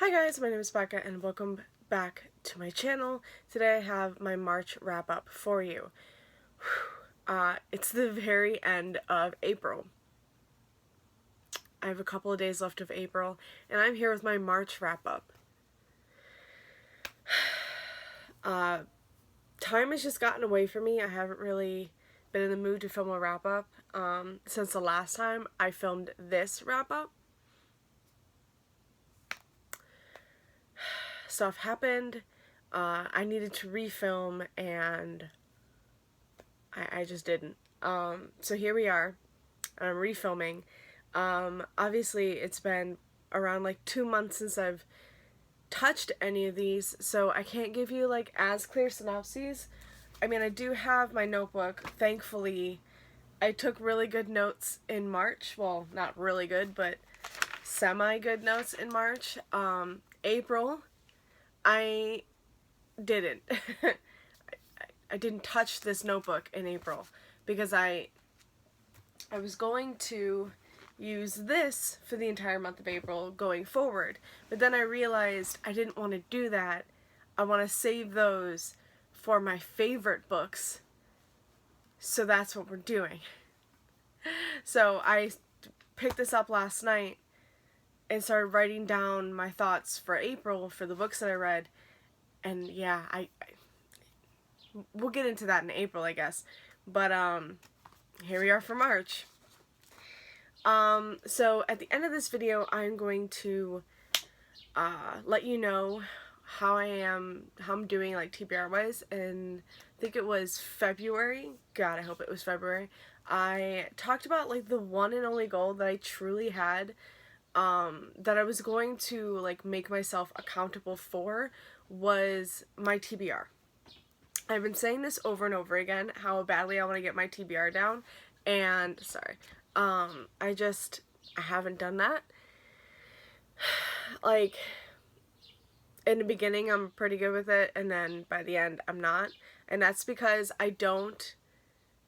Hi guys, my name is Becca and welcome back to my channel. Today I have my March wrap up for you. It's the very end of April. I have a couple of days left of April and I'm here with my March wrap up. Time has just gotten away from me. I haven't really been in the mood to film a wrap up since the last time I filmed this wrap up. Stuff happened. I needed to refilm and I just didn't. So here we are. I'm refilming. Obviously it's been around like 2 months since I've touched any of these, so I can't give you like as clear synopses. I mean, I do have my notebook. Thankfully, I took really good notes in March. Well, not really good, but semi-good notes in March. April, I didn't. I didn't touch this notebook in April because I was going to use this for the entire month of April going forward, but then I realized I didn't want to do that. I want to save those for my favorite books, so that's what we're doing. So I picked this up last night and started writing down my thoughts for April for the books that I read, and yeah, we'll get into that in April, I guess, but here we are for March. So at the end of this video, I'm going to let you know how I'm doing like TBR wise, and I think it was February. God, I hope it was February. I talked about like the one and only goal that I truly had, that I was going to like make myself accountable for, was my TBR. I've been saying this over and over again, how badly I want to get my TBR down, and sorry, I haven't done that. Like, in the beginning I'm pretty good with it, and then by the end I'm not, and that's because I don't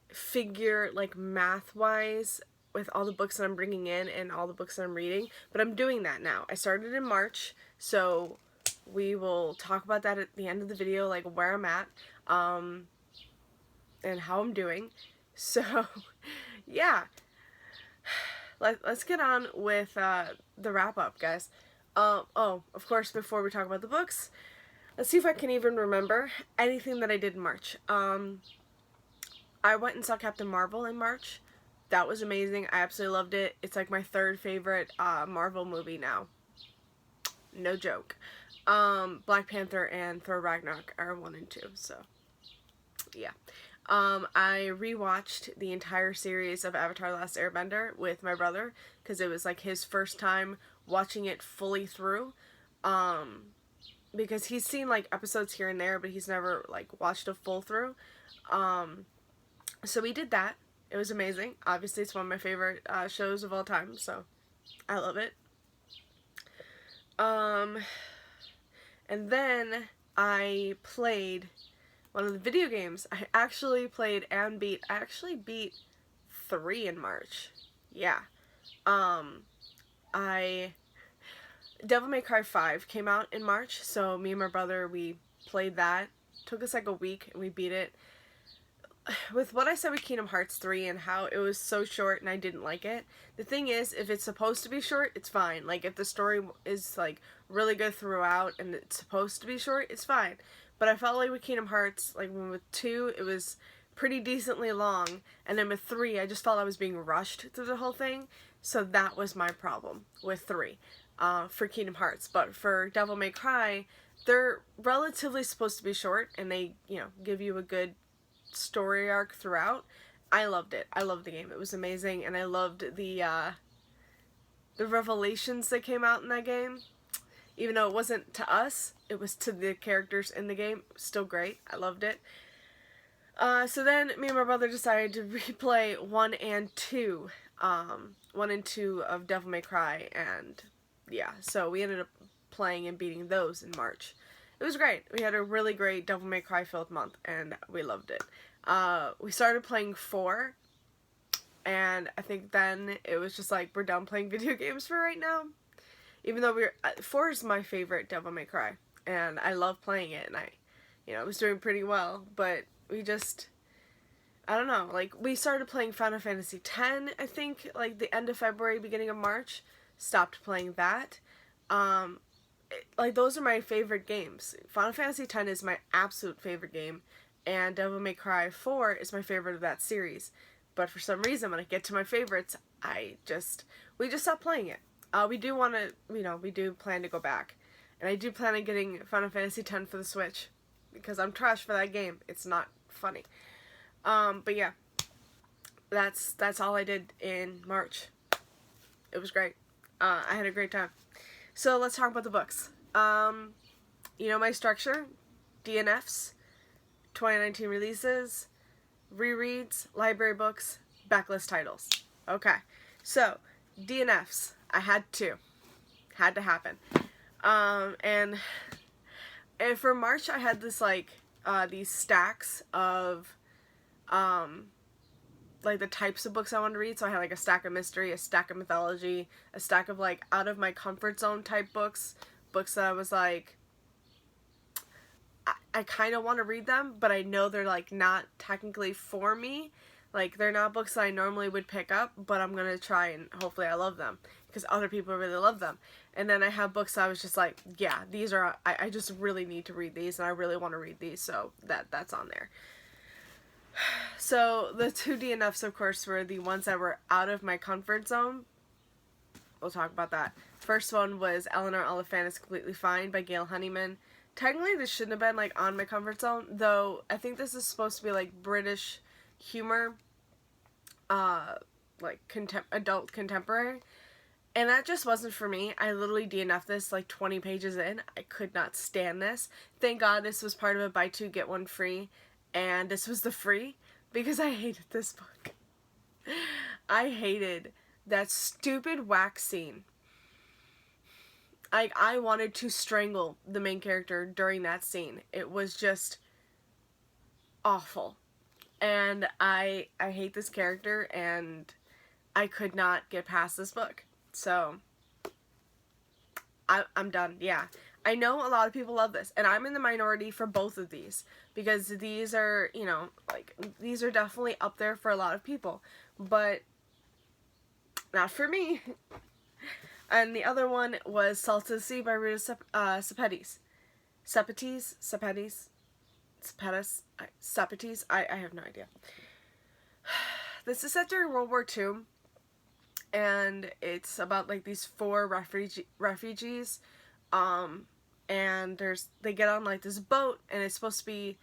figure like math-wise with all the books that I'm bringing in and all the books that I'm reading, but I'm doing that now. I started in March, so we will talk about that at the end of the video, like where I'm at, and how I'm doing. So, yeah. Let's get on with the wrap-up, guys. Oh, of course, before we talk about the books, let's see if I can even remember anything that I did in March. I went and saw Captain Marvel in March. That was amazing. I absolutely loved it. It's like my third favorite Marvel movie now. No joke. Black Panther and Thor Ragnarok are 1 and 2, so yeah. I rewatched the entire series of Avatar: The Last Airbender with my brother, because it was like his first time watching it fully through, because he's seen like episodes here and there, but he's never like watched a full through. So we did that. It was amazing. Obviously it's one of my favorite shows of all time, so I love it. And then I played one of the video games. I actually played and beat. I actually beat 3 in March. Yeah. Devil May Cry 5 came out in March, so me and my brother, we played that. Took us like a week and we beat it. With what I said with Kingdom Hearts 3 and how it was so short and I didn't like it, the thing is, if it's supposed to be short, it's fine. Like, if the story is like really good throughout and it's supposed to be short, it's fine. But I felt like with Kingdom Hearts, like with 2, it was pretty decently long, and then with 3, I just felt I was being rushed through the whole thing, so that was my problem with 3, for Kingdom Hearts. But for Devil May Cry, they're relatively supposed to be short, and they, you know, give you a good story arc throughout. I loved it. I loved the game. It was amazing, and I loved the revelations that came out in that game. Even though it wasn't to us, it was to the characters in the game. It was still great. I loved it. So then me and my brother decided to replay 1 and 2. 1 and 2 of Devil May Cry, and yeah, so we ended up playing and beating those in March. It was great. We had a really great Devil May Cry filled month, and we loved it. We started playing 4, and I think then it was just like, we're done playing video games for right now. even though 4 is my favorite Devil May Cry, and I love playing it, and I was doing pretty well, but we just, I don't know, like, we started playing Final Fantasy X, I think, like, the end of February, beginning of March, stopped playing that. Like, those are my favorite games. Final Fantasy X is my absolute favorite game, and Devil May Cry 4 is my favorite of that series. But for some reason, when I get to my favorites, we just stopped playing it. We do want to, we do plan to go back. And I do plan on getting Final Fantasy X for the Switch, because I'm trash for that game. It's not funny. But yeah, that's all I did in March. It was great. I had a great time. So let's talk about the books. My structure: DNFs, 2019 releases, rereads, library books, backlist titles. Okay, so DNFs. I had to happen. And for March, I had this these stacks of like the types of books I wanted to read. So I had like a stack of mystery, a stack of mythology, a stack of like out of my comfort zone type books that I was like, I kind of want to read them, but I know they're like not technically for me. Like, they're not books that I normally would pick up, but I'm gonna try and hopefully I love them because other people really love them. And then I have books that I was just like, yeah, these are, I just really need to read these, and I really want to read these, so that's on there. So the 2 DNFs, of course, were the ones that were out of my comfort zone. We'll talk about that. First one was Eleanor, Oliphant is Completely Fine by Gail Honeyman. Technically, this shouldn't have been like on my comfort zone, though I think this is supposed to be like British humor, like adult contemporary, and that just wasn't for me. I literally DNF'd this like 20 pages in. I could not stand this. Thank God this was part of a buy 2 get 1 free, and this was the free, because I hated this book. I hated that stupid wax scene. I wanted to strangle the main character during that scene. It was just awful. And I hate this character, and I could not get past this book. So, I'm done. Yeah. I know a lot of people love this, and I'm in the minority for both of these, because these are, these are definitely up there for a lot of people, but not for me. And the other one was Salton Sea by Rita Sepetys. Sepetys? I have no idea. This is set during World War II, and it's about like these 4 refugees, and they get on like this boat, and it's supposed to be,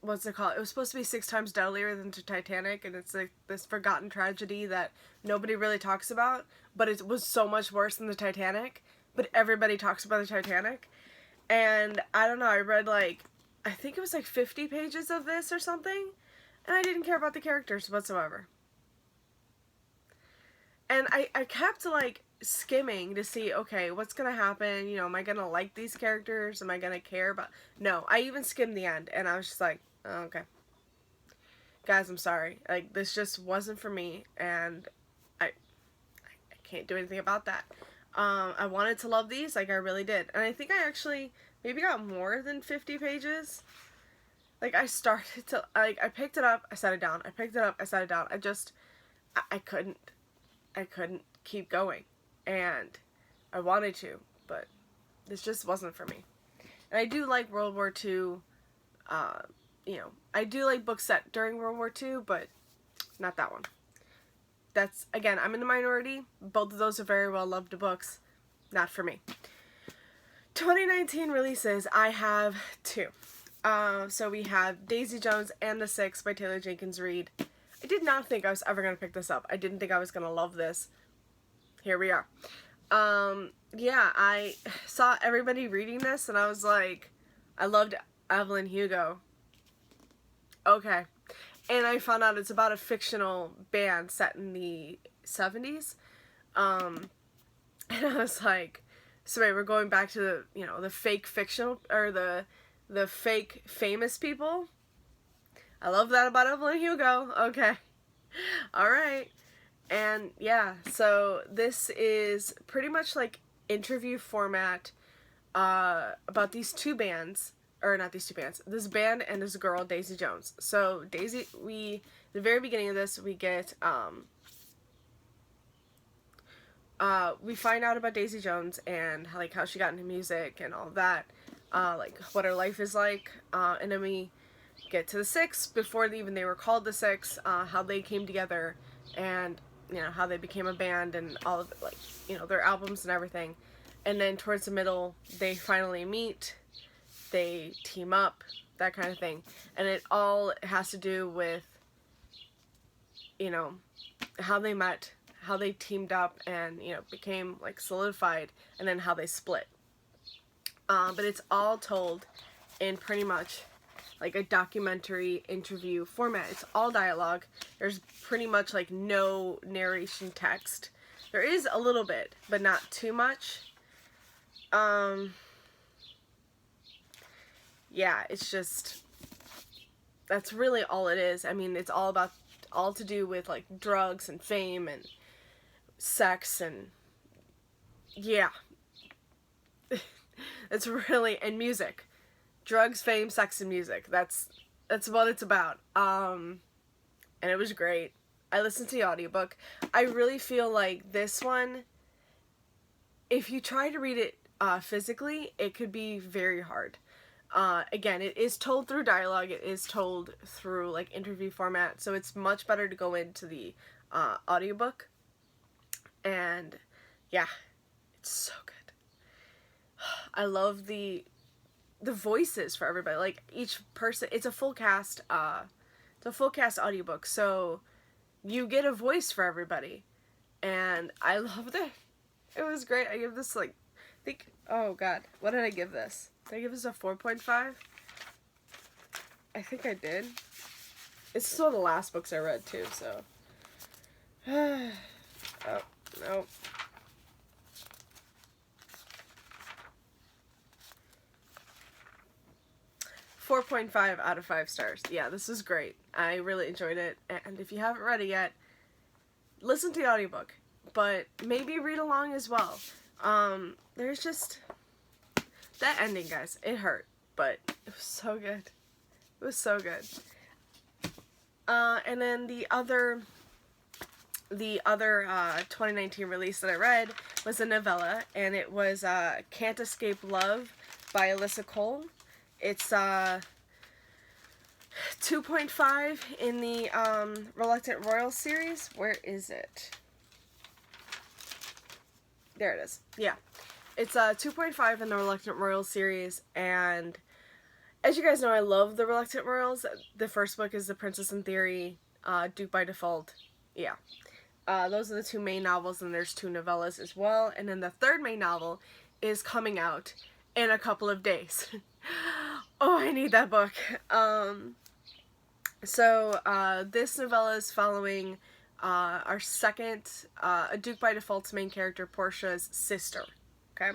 what's it called? It was supposed to be 6 times deadlier than the Titanic, and it's like this forgotten tragedy that nobody really talks about, but it was so much worse than the Titanic, but everybody talks about the Titanic. And I don't know, I read like, I think it was like 50 pages of this or something, and I didn't care about the characters whatsoever. And I kept like skimming to see, okay, what's gonna happen? Am I gonna like these characters? Am I gonna care about? No, I even skimmed the end, and I was just like, oh, okay. Guys, I'm sorry. Like, this just wasn't for me, and I can't do anything about that. I wanted to love these, like I really did. And I think I actually maybe got more than 50 pages. Like, I started to, like, I picked it up, I set it down. I picked it up, I set it down. I couldn't keep going. And I wanted to, but this just wasn't for me. And I do like World War II, I do like books set during World War II, but not that one. That's, again, I'm in the minority. Both of those are very well loved books. Not for me. 2019 releases, I have 2. So we have Daisy Jones and the Six by Taylor Jenkins Reid. I did not think I was ever going to pick this up. I didn't think I was going to love this. Here we are. Yeah, I saw everybody reading this, and I was like, I loved Evelyn Hugo. Okay. And I found out it's about a fictional band set in the 70s. And I was like, so wait, we're going back to the, the fake fictional, or the fake famous people? I love that about Evelyn Hugo. Okay. Alright. And yeah, so this is pretty much like interview format about these two bands, or not these two bands, this band and this girl, Daisy Jones. So Daisy, the very beginning of this, we get, we find out about Daisy Jones and how she got into music and all of that, like what her life is like, and then we get to the Six, before they were called the Six, how they came together, and how they became a band and all of it, like their albums and everything. And then towards the middle, they finally meet, they team up, that kind of thing, and it all has to do with how they met, how they teamed up, and became like solidified, and then how they split. But it's all told in pretty much like a documentary interview format. It's all dialogue. There's pretty much like no narration text. There is a little bit, but not too much. Yeah, it's just, that's really all it is. I mean, it's all to do with like drugs and fame and sex and yeah. It's really, and music. Drugs, fame, sex, and music. That's what it's about. And it was great. I listened to the audiobook. I really feel like this one, if you try to read it physically, it could be very hard. Again, it is told through dialogue. It is told through like interview format. So it's much better to go into the audiobook. And yeah, it's so good. I love the voices for everybody. Like each person, it's a full cast. It's a full cast audiobook, so you get a voice for everybody, and I loved it. It was great. I give this like, oh god, what did I give this? Did I give this a 4.5? I think I did. It's still the last books I read too, so. Oh no. 4.5 out of 5 stars. Yeah, this is great. I really enjoyed it. And if you haven't read it yet, listen to the audiobook. But maybe read along as well. There's just that ending, guys. It hurt, but it was so good. It was so good. And then the other 2019 release that I read was a novella, and it was Can't Escape Love by Alyssa Cole. It's 2.5 in the Reluctant Royal series. Where is it? There it is. Yeah. It's 2.5 in the Reluctant Royal series, and as you guys know, I love the Reluctant Royals. The first book is The Princess in Theory, Duke by Default. Yeah. Those are the two main novels, and there's 2 novellas as well. And then the third main novel is coming out in a couple of days. Oh, I need that book. So this novella is following our second, Duke by Default's main character, Portia's sister. Okay?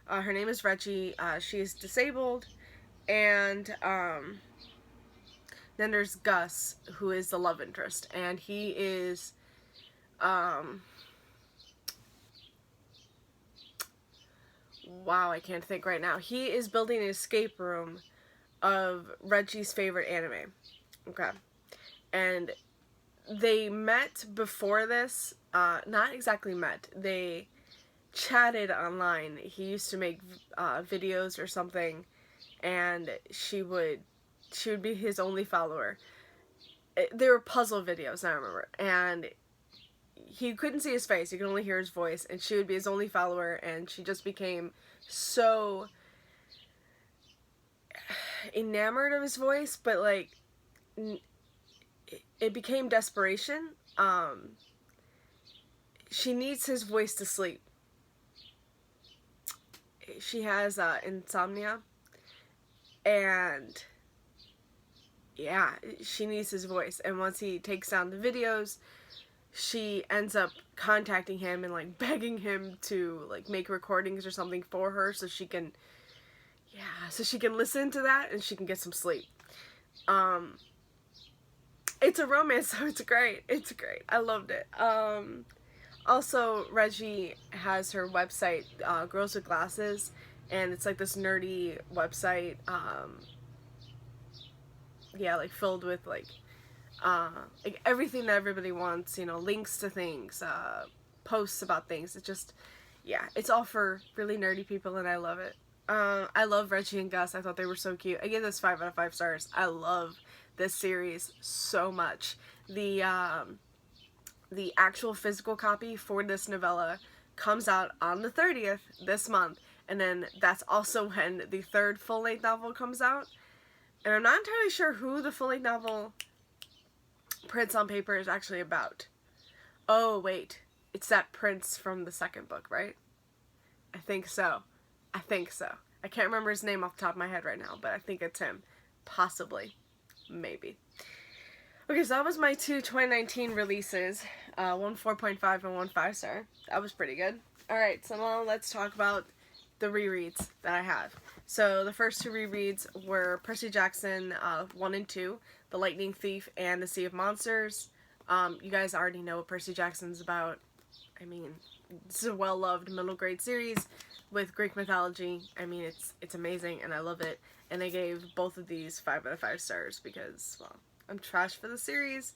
Her name is Reggie. She is disabled. And then there's Gus, who is the love interest. And he is... wow, I can't think right now. He is building an escape room of Reggie's favorite anime. Okay. And they met before this. Not exactly met. They chatted online. He used to make videos or something, and she would be his only follower. They were puzzle videos, I remember. And he couldn't see his face. You could only hear his voice, and she would be his only follower, and she just became so enamored of his voice, but like it became desperation. She needs his voice to sleep. She has insomnia, and yeah, she needs his voice. And once he takes down the videos, she ends up contacting him and like begging him to like make recordings or something for her so she can listen to that and she can get some sleep. It's a romance, so it's great. It's great. I loved it. Also, Reggie has her website, Girls with Glasses, and it's like this nerdy website, yeah, like filled with like everything that everybody wants, you know, links to things, posts about things. It's just, yeah, it's all for really nerdy people, and I love it. I love Reggie and Gus. I thought they were so cute. I gave this 5 out of 5 stars. I love this series so much. The actual physical copy for this novella comes out on the 30th this month, and then that's also when the third full-length novel comes out. And I'm not entirely sure who the full-length novel Prince on Paper is actually about. Oh, wait. It's that prince from the second book, right? I think so. I think so. I can't remember his name off the top of my head right now, but I think it's him. Possibly. Maybe. Okay, so that was my 2 2019 releases. One 4.5 and one 5-star. That was pretty good. Alright, so now let's talk about the rereads that I have. So the first 2 rereads were Percy Jackson 1 and 2, The Lightning Thief and The Sea of Monsters. You guys already know what Percy Jackson's about. I mean, this is a well-loved middle grade series with Greek mythology. I mean, it's amazing and I love it. And I gave both of these 5 out of 5 stars because, well, I'm trash for the series.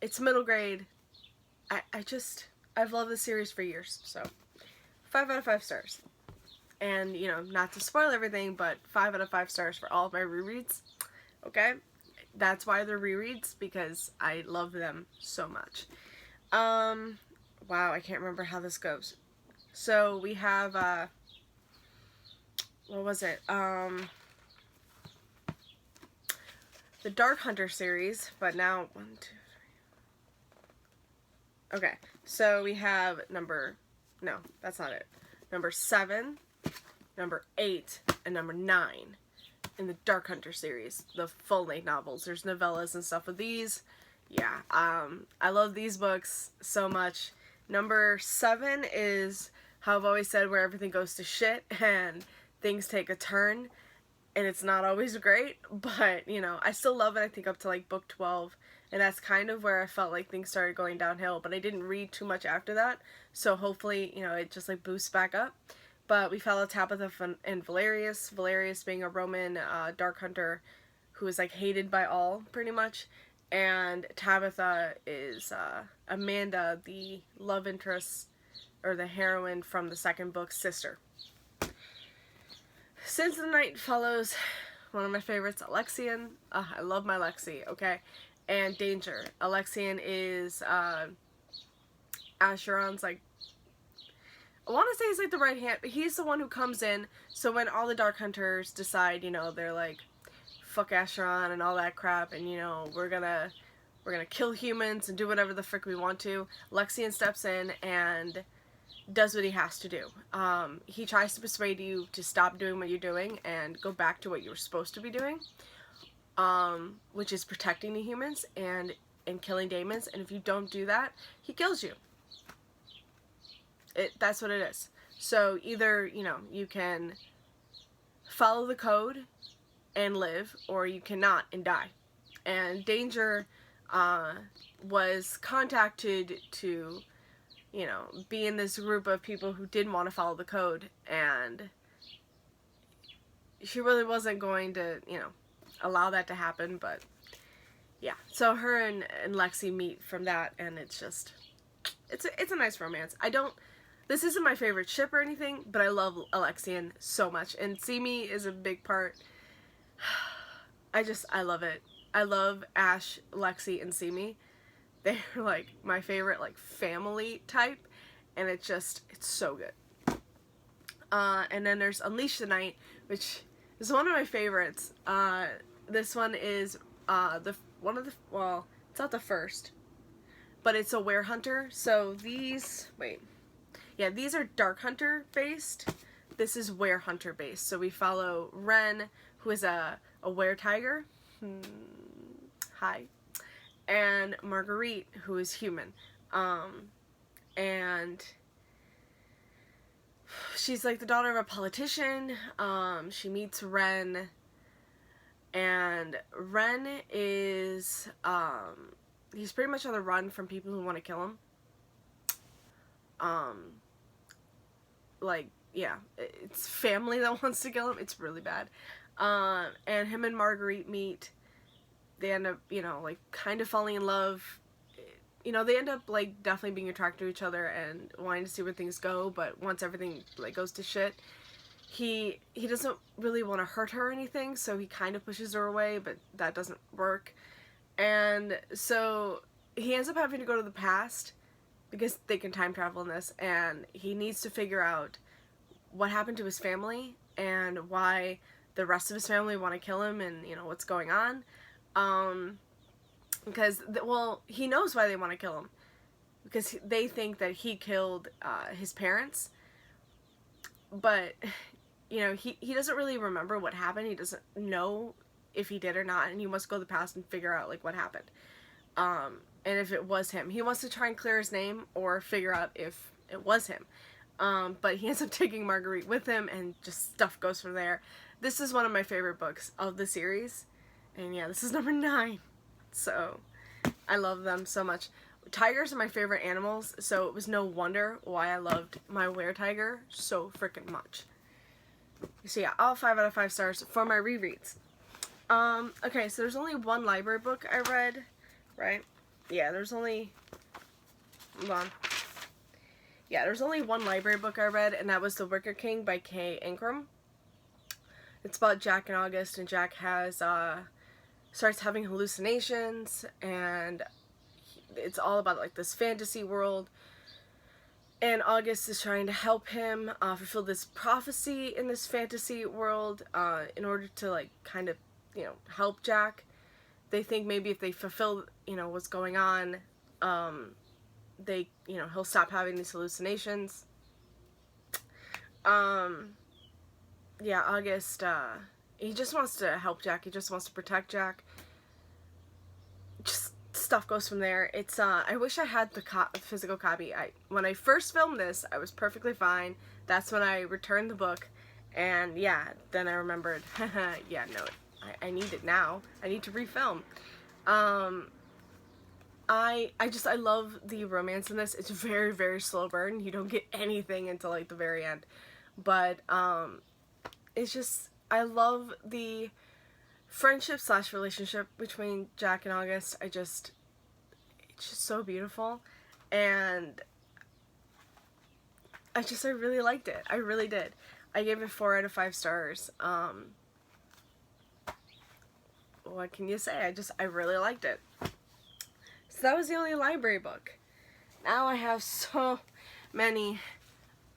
It's middle grade. I've loved this series for years, so 5 out of 5 stars. And, you know, not to spoil everything, but 5 out of 5 stars for all of my rereads. Okay? That's why they're rereads, because I love them so much. Wow, I can't remember how this goes. So, we have, what was it? The Dark Hunter series, but now, 1, 2, 3. Okay, so we have number 7, number 8, and number 9 in the Dark Hunter series, the full-length novels. There's novellas and stuff with these. Yeah, I love these books so much. Number 7 is how I've always said, where everything goes to shit and things take a turn, and it's not always great, but, you know, I still love it, I think, up to, like, book 12, and that's kind of where I felt like things started going downhill, but I didn't read too much after that, so hopefully, you know, it just, like, boosts back up. But we follow Tabitha and Valerius, Valerius being a Roman dark hunter who is, like, hated by all, pretty much, and Tabitha is Amanda, the love interest, or the heroine from the second book's sister. Since the Night follows one of my favorites, Alexian. I love my Lexi, okay? And Danger. Alexian is Acheron's, like, I want to say he's like the right hand, but he's the one who comes in, so when all the Dark Hunters decide, you know, they're like, fuck Acheron and all that crap, and, you know, we're gonna kill humans and do whatever the frick we want to, Alexian steps in and does what he has to do. He tries to persuade you to stop doing what you're doing and go back to what you were supposed to be doing, which is protecting the humans and killing demons, and if you don't do that, he kills you. That's what it is. So either, you know, you can follow the code and live, or you cannot and die. And Danger was contacted to, you know, be in this group of people who didn't want to follow the code, and she really wasn't going to, you know, allow that to happen, but yeah. So her and Lexi meet from that, and it's just, it's a nice romance. This isn't my favorite ship or anything, but I love Alexian so much, and Simi is a big part. I love it. I love Ash, Lexi, and Simi. They're, like, my favorite, like, family type, and it's so good. And then there's Unleash the Night, which is one of my favorites. This one is, well, it's not the first, but it's a werehunter, so these are Dark Hunter based. This is werehunter based, so we follow Ren, who is a were-tiger. Hi. And Marguerite, who is human. And she's like the daughter of a politician. She meets Ren And Ren is, he's pretty much on the run from people who want to kill him. Like, yeah, it's family that wants to kill him. It's really bad. And him and Marguerite meet. They end up, you know, like, kind of falling in love. You know, they end up, like, definitely being attracted to each other and wanting to see where things go, but once everything, like, goes to shit, he doesn't really want to hurt her or anything, so he kind of pushes her away, but that doesn't work. And so he ends up having to go to the past, because they can time travel in this, and he needs to figure out what happened to his family and why the rest of his family want to kill him, and, you know, what's going on. Because, well, he knows why they want to kill him. Because they think that he killed his parents. But, you know, he doesn't really remember what happened. He doesn't know if he did or not. And he must go to the past and figure out, like, what happened. And if it was him. He wants to try and clear his name or figure out if it was him. But he ends up taking Marguerite with him, and just stuff goes from there. This is one of my favorite books of the series. And yeah, this is number 9. So, I love them so much. Tigers are my favorite animals, so it was no wonder why I loved my weretiger so freaking much. So yeah, all 5 out of 5 stars for my rereads. Okay, so there's only one library book I read, right? Yeah, there's only... Hold on. Yeah, there's only one library book I read, and that was The Wicker King by Kay Ingram. It's about Jack and August, and Jack has, starts having hallucinations, and it's all about, like, this fantasy world, and August is trying to help him fulfill this prophecy in this fantasy world in order to, like, kind of, you know, help Jack. They think maybe if they fulfill, you know, what's going on, they, you know, he'll stop having these hallucinations. Yeah, August, he just wants to help Jack. He just wants to protect Jack. Just stuff goes from there. It's, I wish I had the physical copy. When I first filmed this, I was perfectly fine. That's when I returned the book. And yeah, then I remembered, yeah, no, I need it now. I need to refilm. I love the romance in this. It's very, very slow burn. You don't get anything until, like, the very end. But, it's just, I love the friendship / relationship between Jack and August. It's just so beautiful. And I really liked it. I really did. I gave it 4 out of 5 stars. What can you say? I really liked it. So that was the only library book. Now I have so many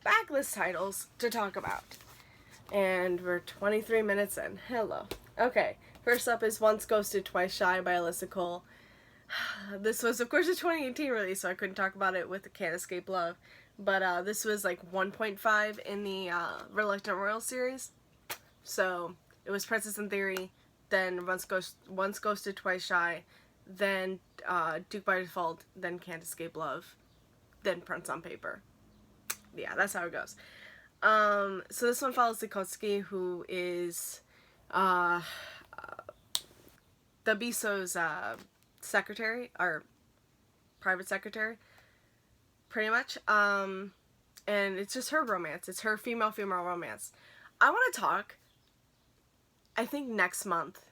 backlist titles to talk about. And we're 23 minutes in. Hello. Okay, first up is Once Ghosted, Twice Shy by Alyssa Cole. This was, of course, a 2018 release, so I couldn't talk about it with the Can't Escape Love. But this was like 1.5 in the Reluctant Royal series. So it was Princess in Theory, then Once Ghosted, Twice Shy, then Duke by Default, then Can't Escape Love, then Prince on Paper. Yeah, that's how it goes. So this one follows Likotsky, who is Devious' secretary, or private secretary, pretty much. And it's just her romance. It's her female-female romance. I want to talk, I think next month,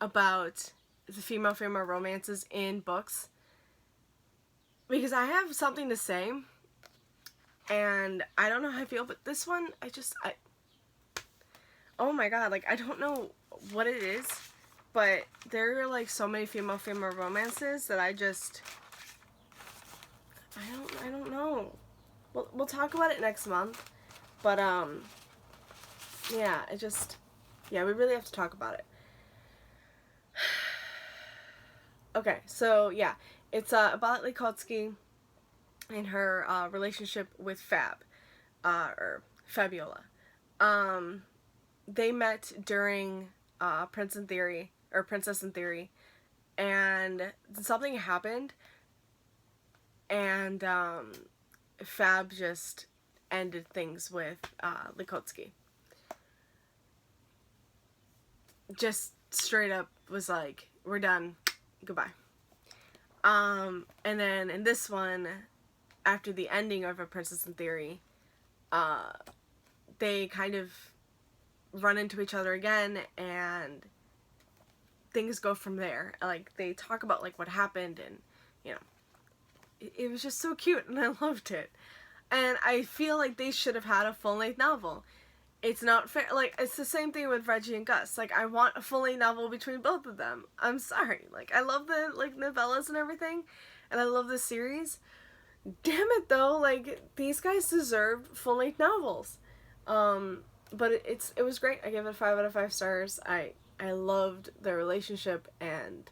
about the female-female romances in books, because I have something to say. And I don't know how I feel, but this one, oh my god, like, I don't know what it is, but there are, like, so many female-female romances that I don't know. We'll talk about it next month, but, yeah, we really have to talk about it. Okay, so, yeah, it's, about Likotsky and her relationship with Fab, or Fabiola. They met during Princess in Theory, and something happened, and Fab just ended things with Likotsky. Just straight up was like, we're done, goodbye. And then in this one, after the ending of A Princess in Theory, they kind of run into each other again, and things go from there. Like, they talk about, like, what happened, and, you know, it was just so cute, and I loved it. And I feel like they should have had a full-length novel. It's not fair. Like, it's the same thing with Reggie and Gus. Like, I want a full-length novel between both of them. I'm sorry. Like, I love the, like, novellas and everything, and I love the series. Damn it, though. Like, these guys deserve full-length novels. But it was great. I gave it 5 out of 5 stars. I loved their relationship, and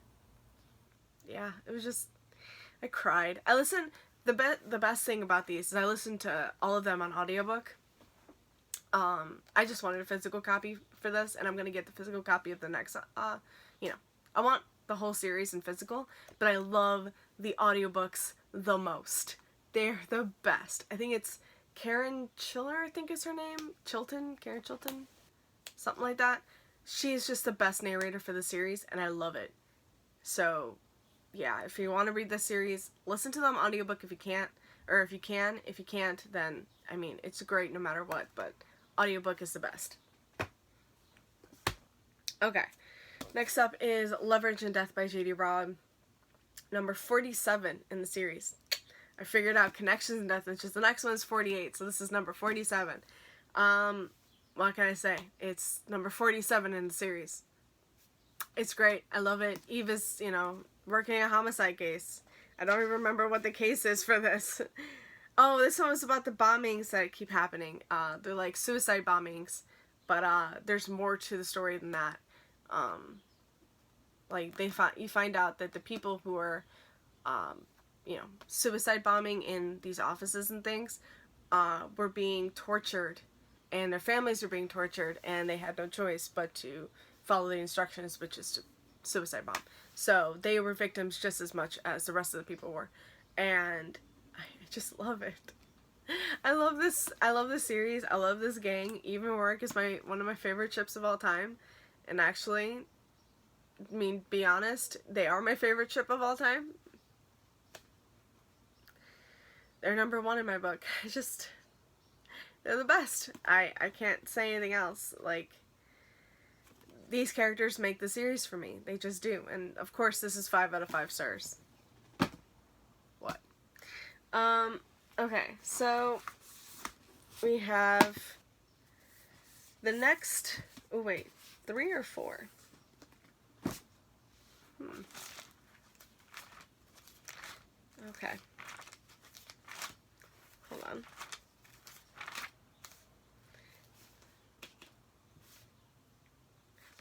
yeah, it was just, I cried. I listened, the best thing about these is I listened to all of them on audiobook. I just wanted a physical copy for this, and I'm gonna get the physical copy of the next, you know, I want the whole series in physical, but I love the audiobooks the most. They're the best. I think it's Karen Chiller, I think is her name. Karen Chilton? Something like that. She's just the best narrator for the series, and I love it. So, yeah, if you want to read this series, listen to them audiobook if you can't, or if you can. If you can't, then, I mean, it's great no matter what, but audiobook is the best. Okay, next up is Leverage and Death by J.D. Robb, number 47 in the series. I figured out Connections and Death, which is the next one is 48, so this is number 47. What can I say? It's number 47 in the series. It's great. I love it. Eva's, you know, working a homicide case. I don't even remember what the case is for this. Oh, this one was about the bombings that keep happening. They're like suicide bombings, but there's more to the story than that. Like, you find out that the people who are, you know, suicide bombing in these offices and things, were being tortured, and their families were being tortured, and they had no choice but to follow the instructions, which is to suicide bomb. So they were victims just as much as the rest of the people were, and I just love it. I love this series. I love this gang. Eve and Warwick is one of my favorite ships of all time, and actually, I mean, be honest, they are my favorite ship of all time. They're number 1 in my book. They're the best. I can't say anything else. Like, these characters make the series for me. They just do. And, of course, this is 5 out of 5 stars. What? Okay, so we have the next, oh wait, 3 or 4? Okay. Hold on.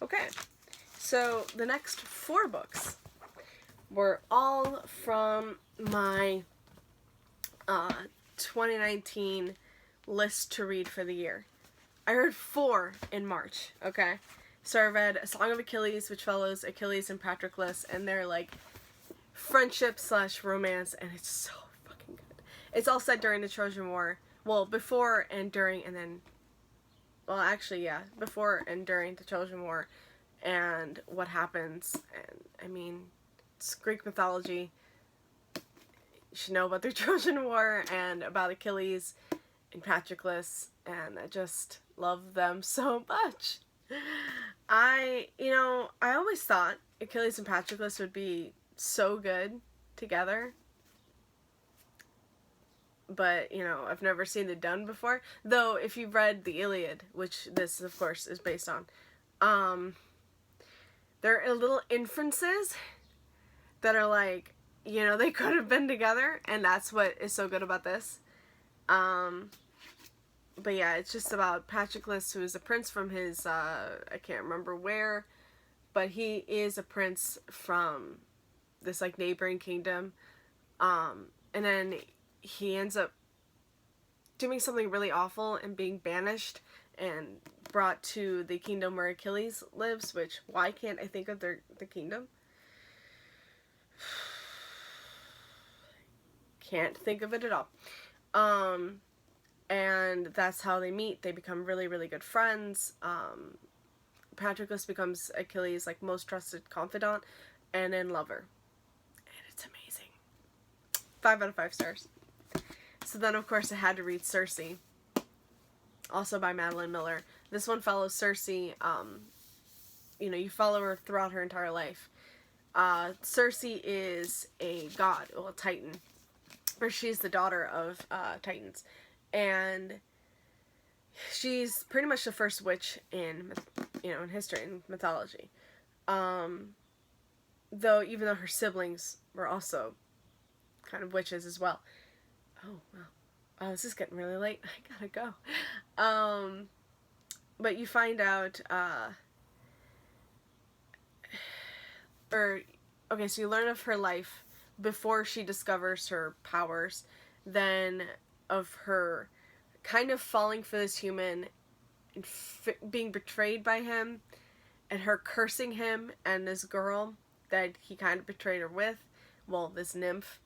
Okay, so the next 4 books were all from my 2019 list to read for the year. I read 4 in March, okay? So I read A Song of Achilles, which follows Achilles and Patroclus, and their, like, friendship / romance, and it's so fucking good. It's all set during the Trojan War. Well, before and during, and then, well, actually, yeah, before and during the Trojan War, and what happens, and, I mean, it's Greek mythology. You should know about the Trojan War, and about Achilles and Patroclus, and I just love them so much. I always thought Achilles and Patroclus would be so good together, but, you know, I've never seen it done before. Though, if you've read the Iliad, which this, of course, is based on, there are little inferences that are like, you know, they could have been together, and that's what is so good about this. But yeah, it's just about Patroclus, who is a prince from his, I can't remember where, but he is a prince from this, like, neighboring kingdom, and then he ends up doing something really awful and being banished and brought to the kingdom where Achilles lives, which, why can't I think of the kingdom? Can't think of it at all. And that's how they meet. They become really, really good friends. Patroclus becomes Achilles' like most trusted confidant and then lover. And it's amazing. 5 out of 5 stars. So then of course I had to read Cersei, also by Madeline Miller. This one follows Cersei. You know, you follow her throughout her entire life. Cersei is a god, well, a titan, or she's the daughter of titans, and she's pretty much the first witch in, you know, in history, in mythology. Though even though her siblings were also kind of witches as well. Oh wow, oh, this is getting really late. I gotta go. But you find out, okay, so you learn of her life before she discovers her powers, then of her kind of falling for this human and being betrayed by him, and her cursing him and this girl that he kind of betrayed her with, well, this nymph,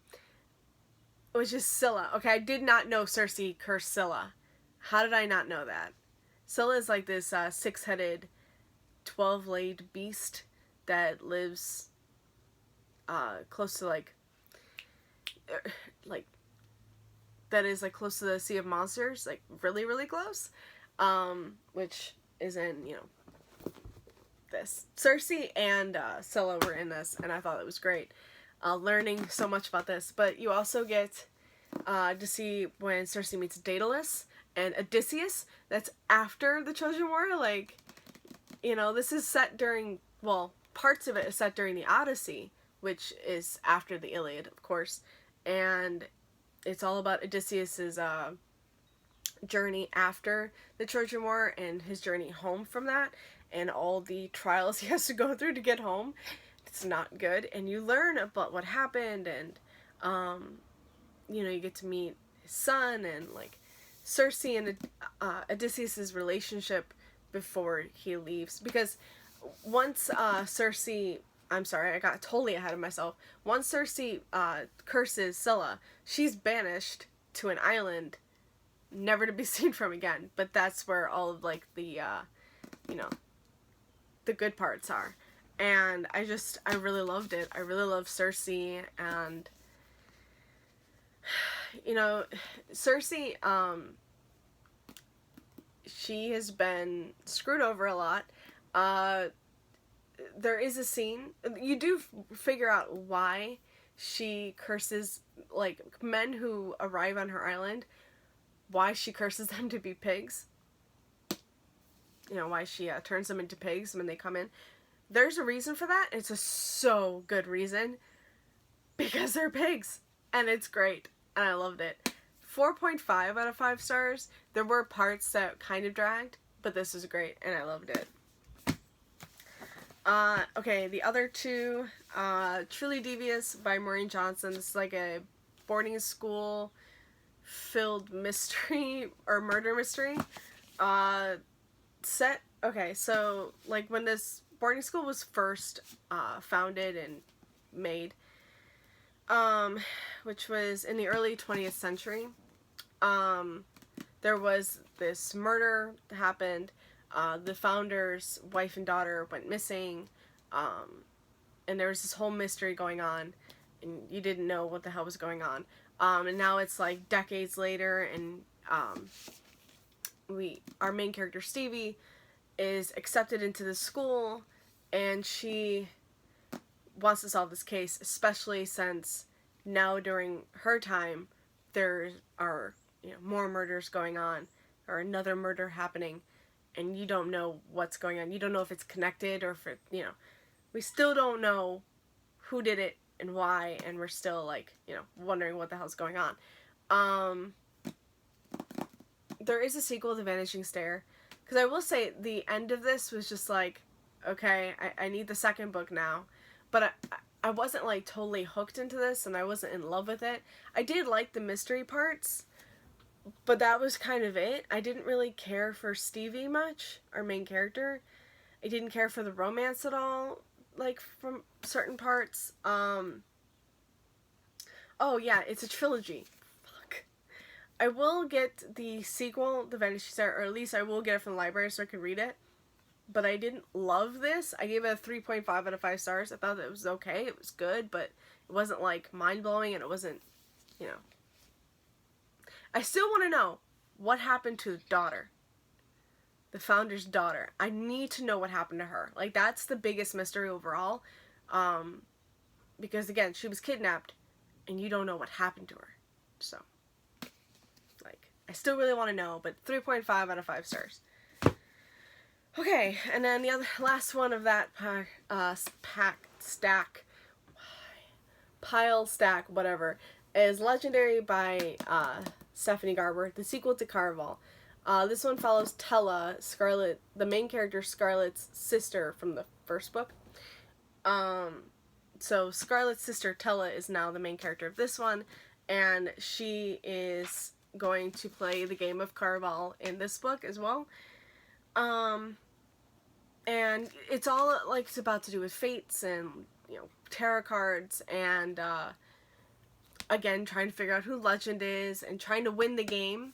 which is Scylla. Okay, I did not know Cersei cursed Scylla. How did I not know that? Scylla is like this 6-headed, 12-legged beast that lives close to like that is like close to the Sea of Monsters, like really, really close, which is in, you know, this. Cersei and Scylla were in this, and I thought it was great, learning so much about this. But you also get to see when Cersei meets Daedalus and Odysseus. That's after the Trojan War. Like, you know, this is set during, well, parts of it is set during the Odyssey, which is after the Iliad, of course, and it's all about Odysseus's journey after the Trojan War and his journey home from that, and all the trials he has to go through to get home. It's not good, and you learn about what happened, and you know, you get to meet his son, and like Cersei and Odysseus's relationship before he leaves, because once Cersei, I'm sorry, I got totally ahead of myself. Once Cersei curses Scylla, she's banished to an island, never to be seen from again. But that's where all of like the, you know, the good parts are. And I really loved it. I really love Cersei, and you know, Cersei, she has been screwed over a lot. There is a scene, you do figure out why she curses, like, men who arrive on her island, why she curses them to be pigs. You know, why she turns them into pigs when they come in. There's a reason for that. It's a so good reason, because they're pigs, and it's great, and I loved it. 4.5 out of 5 stars. There were parts that kind of dragged, but this was great, and I loved it. Okay, the other two, Truly Devious by Maureen Johnson. This is like a boarding school filled mystery, or murder mystery, set, okay, so, like, when this boarding school was first, founded and made, which was in the early 20th century, there was this murder that happened. The founder's wife and daughter went missing, and there was this whole mystery going on, and you didn't know what the hell was going on. And now it's like decades later, and our main character Stevie is accepted into the school, and she wants to solve this case, especially since now during her time there are, you know, more murders going on, or another murder happening, and you don't know what's going on. You don't know if it's connected, or if it, you know, we still don't know who did it and why, and we're still, like, you know, wondering what the hell's going on. There is a sequel to Vanishing Stair, because I will say the end of this was just like, okay, I need the second book now, but I wasn't, like, totally hooked into this, and I wasn't in love with it. I did like the mystery parts, but that was kind of it. I didn't really care for Stevie much, our main character. I didn't care for the romance at all, like, from certain parts. Oh yeah, it's a trilogy. Fuck. I will get the sequel, The Vanishing Star, or at least I will get it from the library so I can read it. but I didn't love this. I gave it a 3.5 out of 5 stars. I thought it was okay. It was good, but it wasn't like mind-blowing, and it wasn't, you know. I still want to know what happened to the daughter. The founder's daughter. I need to know what happened to her. Like, that's the biggest mystery overall. Because again, she was kidnapped and you don't know what happened to her. So, like, I still really want to know, but 3.5 out of 5 stars. Okay, and then the last one of that pile stack, whatever, is Legendary by Stephanie Garber, the sequel to Caraval. This one follows Tella, Scarlet, the main character, Scarlet's sister from the first book. So Scarlet's sister, Tella, is now the main character of this one, and she is going to play the game of Caraval in this book as well. And it's all, like, it's about to do with fates and, you know, tarot cards, and, again, trying to figure out who Legend is, and trying to win the game,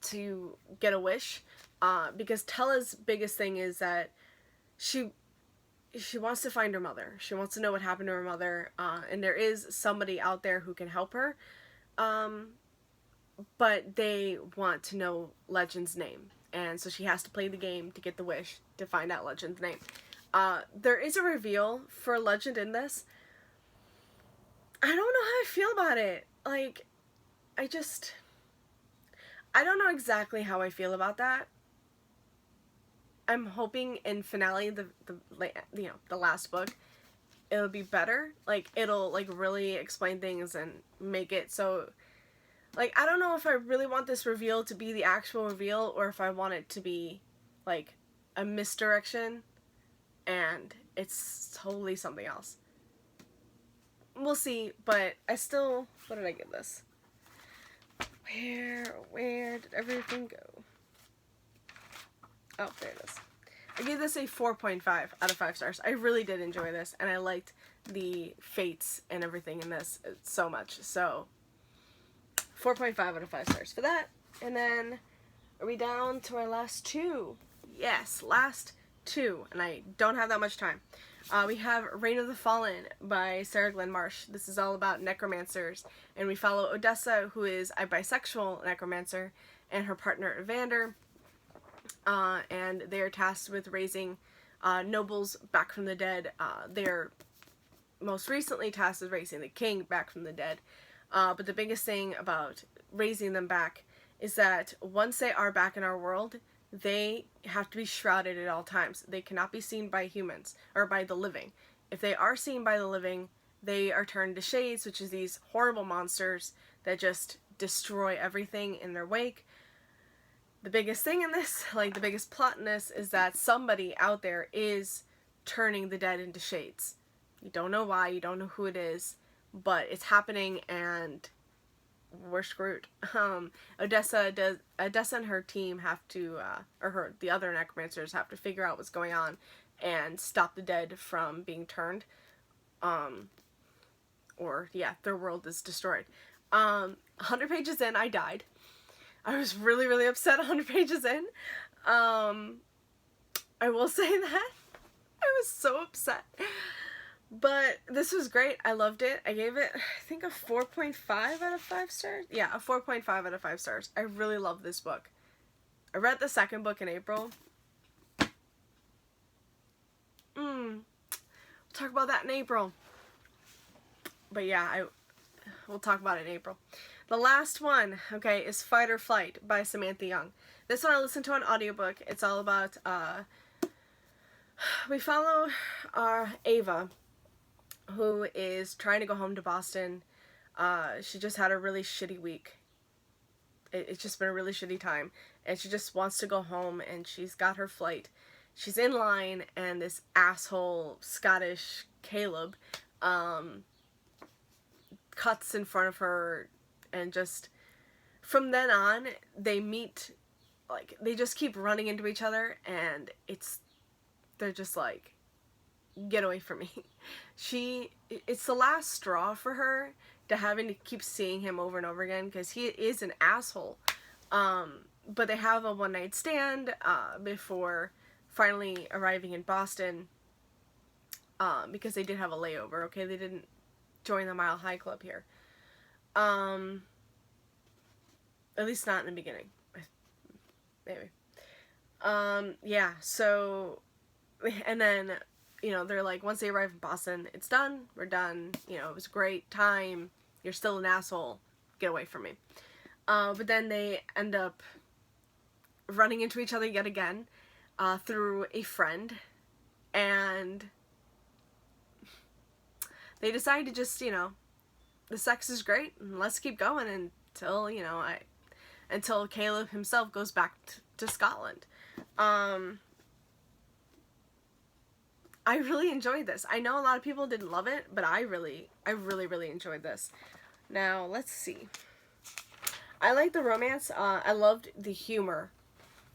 to get a wish, because Tella's biggest thing is that she wants to find her mother. She wants to know what happened to her mother, and there is somebody out there who can help her, but they want to know Legend's name, and so she has to play the game to get the wish to find out Legend's name. There is a reveal for Legend in this. I don't know how I feel about it. Like, I don't know exactly how I feel about that. I'm hoping in finale, the last book, it'll be better. Like, it'll, like, really explain things and make it so, like, I don't know if I really want this reveal to be the actual reveal, or if I want it to be, like, a misdirection, and it's totally something else. We'll see, but I still, what did I give this? Where did everything go? Oh, there it is. I gave this a 4.5 out of 5 stars. I really did enjoy this, and I liked the fates and everything in this so much. So, 4.5 out of 5 stars for that. And then, are we down to our last two? Yes, last two, and I don't have that much time. We have Reign of the Fallen by Sarah Glenn Marsh. This is all about necromancers, and we follow Odessa, who is a bisexual necromancer, and her partner Evander, and they are tasked with raising nobles back from the dead. They are most recently tasked with raising the king back from the dead, but the biggest thing about raising them back is that once they are back in our world, they have to be shrouded at all times. They cannot be seen by humans, or by the living. If they are seen by the living, they are turned to shades, which is these horrible monsters that just destroy everything in their wake. The biggest thing in this, like the biggest plot in this, is that somebody out there is turning the dead into shades. You don't know why, you don't know who it is, but it's happening, and we're screwed. Odessa and her team have to, the other necromancers have to figure out what's going on and stop the dead from being turned. Their world is destroyed. 100 pages in, I died. I was really, really upset 100 pages in. I will say that. I was so upset. But this was great. I loved it. I gave it, I think, a 4.5 out of 5 stars. Yeah, a 4.5 out of 5 stars. I really love this book. I read the second book in April. We'll talk about that in April. But yeah, we'll talk about it in April. The last one, okay, is Fight or Flight by Samantha Young. This one I listened to on audiobook. It's all about, we follow Ava, who is trying to go home to Boston. She just had a really shitty week. It's just been a really shitty time, and she just wants to go home, and she's got her flight. She's in line, and this asshole Scottish Caleb cuts in front of her, and just from then on they meet, like, they just keep running into each other, and they're just like, get away from me. It's the last straw for her to having to keep seeing him over and over again, because he is an asshole. but they have a one-night stand before finally arriving in Boston, because they did have a layover, okay? They didn't join the Mile High Club here. At least not in the beginning. Maybe. Yeah, so, and then, you know, they're like, once they arrive in Boston, it's done, we're done, you know, it was a great time, you're still an asshole, get away from me. But then they end up running into each other yet again, through a friend, and they decide to just, you know, the sex is great, and let's keep going until, you know, until Caleb himself goes back to Scotland. I really enjoyed this. I know a lot of people didn't love it, but I really enjoyed this. Now, let's see. I liked the romance. I loved the humor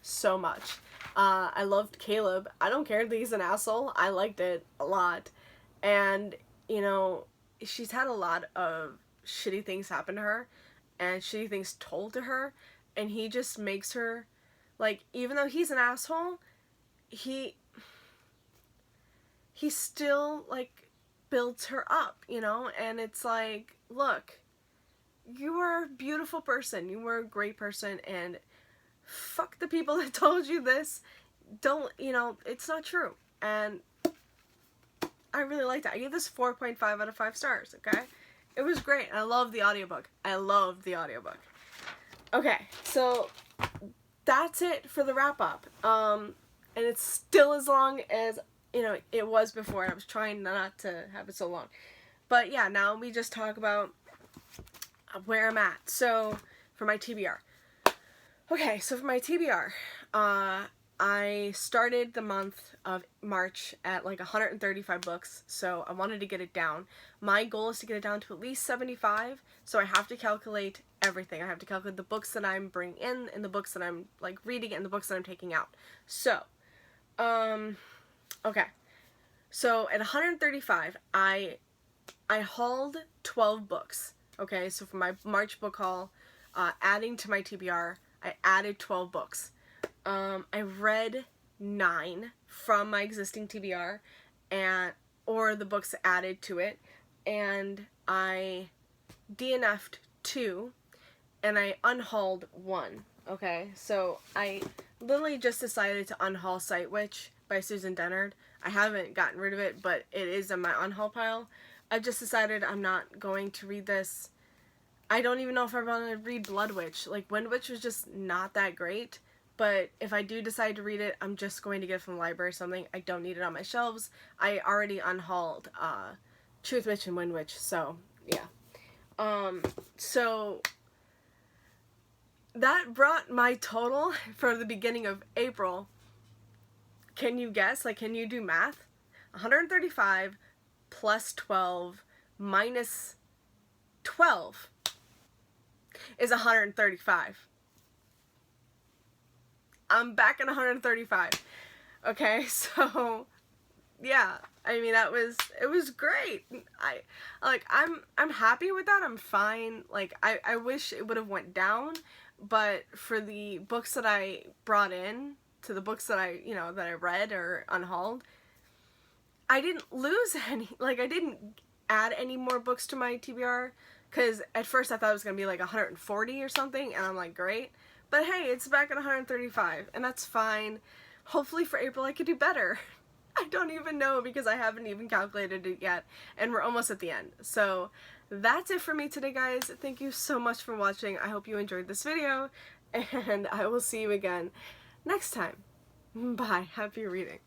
so much. I loved Caleb. I don't care that he's an asshole. I liked it a lot. And, you know, she's had a lot of shitty things happen to her and shitty things told to her, and he just makes her, like, even though he's an asshole, he still, like, builds her up, you know? And it's like, look, you are a beautiful person, you were a great person, and fuck the people that told you this. Don't, you know, it's not true. And I really liked it. I gave this 4.5 out of 5 stars, okay? It was great. I love the audiobook. I love the audiobook. Okay, so that's it for the wrap-up. And it's still as long as, you know, it was before. I was trying not to have it so long. But yeah, now we just talk about where I'm at. So, for my TBR. Okay, so for my TBR, I started the month of March at like 135 books, so I wanted to get it down. My goal is to get it down to at least 75, so I have to calculate everything. I have to calculate the books that I'm bringing in, and the books that I'm, like, reading, and the books that I'm taking out. So, okay. So, at 135, I hauled 12 books, okay? So, for my March book haul, adding to my TBR, I added 12 books. I read 9 from my existing TBR, or the books added to it, and I DNF'd 2, and I unhauled 1, okay? So, I literally just decided to unhaul Sight Witch by Susan Dennard. I haven't gotten rid of it, but it is in my unhaul pile. I just decided I'm not going to read this. I don't even know if I want to read Blood Witch. Like, Wind Witch was just not that great. But if I do decide to read it, I'm just going to get it from the library or something. I don't need it on my shelves. I already unhauled Truth Witch and Wind Witch, so yeah. So that brought my total for the beginning of April. Can you guess? Like, can you do math? 135 plus 12 minus 12 is 135. I'm back at 135. Okay, so yeah, I mean, it was great. I'm happy with that. I'm fine. Like, I wish it would have went down, but for the books that I brought in, to the books that I, you know, that I read or unhauled, I didn't lose any. Like, I didn't add any more books to my TBR, because at first I thought it was going to be like 140 or something, and I'm like, great. But hey, it's back at 135, and that's fine. Hopefully for April I could do better. I don't even know, because I haven't even calculated it yet, and we're almost at the end. So that's it for me today, guys. Thank you so much for watching. I hope you enjoyed this video, and I will see you again next time. Bye. Happy reading.